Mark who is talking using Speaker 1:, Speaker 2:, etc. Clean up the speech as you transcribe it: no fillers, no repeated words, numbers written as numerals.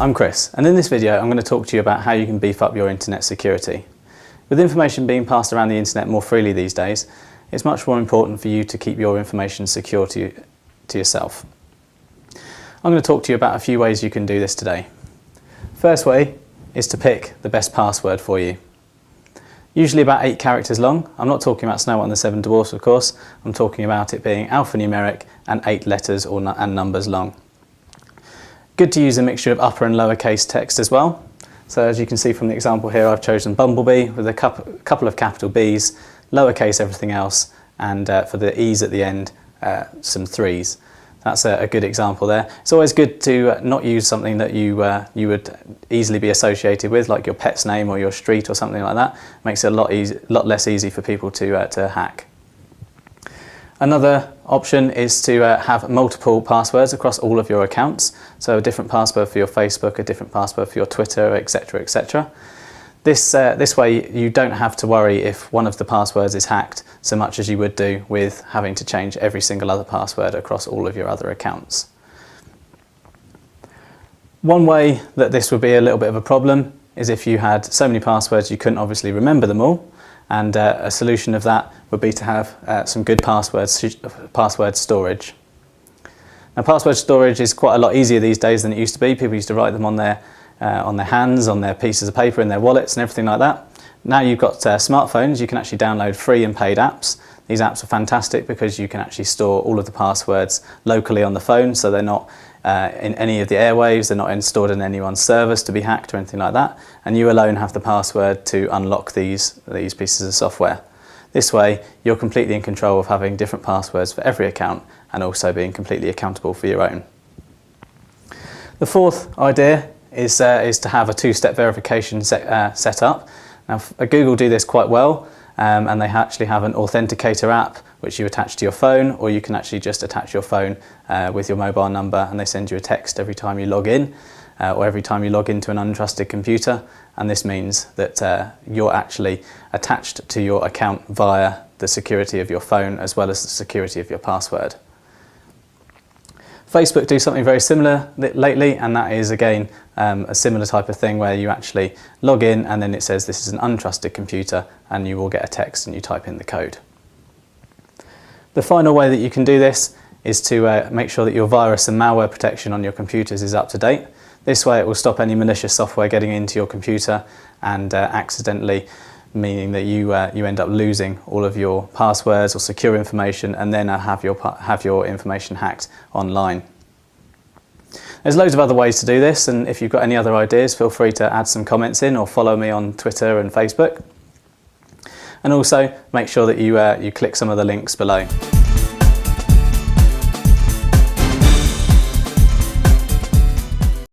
Speaker 1: I'm Chris, and in this video I'm going to talk to you about how you can beef up your internet security. With information being passed around the internet more freely these days, it's much more important for you to keep your information secure to yourself. I'm going to talk to you about a few ways you can do this today. First way is to pick the best password for you. Usually about 8 characters long. I'm not talking about Snow White and the Seven Dwarfs, of course. I'm talking about it being alphanumeric and 8 letters and numbers long. Good to use a mixture of upper and lowercase text as well. So as you can see from the example here, I've chosen Bumblebee with a couple of capital B's, lowercase everything else, and for the E's at the end, some 3's. That's a good example there. It's always good to not use something that you would easily be associated with, like your pet's name or your street or something like that. Makes it a lot less easy for people to hack. Another option is to have multiple passwords across all of your accounts. So a different password for your Facebook, a different password for your Twitter, etc., etc. This way you don't have to worry if one of the passwords is hacked so much as you would do with having to change every single other password across all of your other accounts. One way that this would be a little bit of a problem is if you had so many passwords you couldn't obviously remember them all, and a solution of that would be to have some good password storage. Now, password storage is quite a lot easier these days than it used to be. People used to write them on their hands, on their pieces of paper, in their wallets and everything like that. Now you've got smartphones, you can actually download free and paid apps. These apps are fantastic because you can actually store all of the passwords locally on the phone, so they're not in any of the airwaves, they're not stored in anyone's servers to be hacked or anything like that, and you alone have the password to unlock these pieces of software. This way you're completely in control of having different passwords for every account and also being completely accountable for your own. The fourth idea is to have a two-step verification set up. Now, Google do this quite well, and they actually have an Authenticator app which you attach to your phone, or you can actually just attach your phone with your mobile number, and they send you a text every time you log in, or every time you log into an untrusted computer, and this means that you're actually attached to your account via the security of your phone as well as the security of your password. Facebook do something very similar lately, and that is again a similar type of thing where you actually log in and then it says this is an untrusted computer, and you will get a text and you type in the code. The final way that you can do this is to make sure that your virus and malware protection on your computers is up to date. This way it will stop any malicious software getting into your computer and accidentally meaning that you end up losing all of your passwords or secure information, and then have your information hacked online. There's loads of other ways to do this, and if you've got any other ideas, feel free to add some comments in or follow me on Twitter and Facebook. And also make sure that you click some of the links below.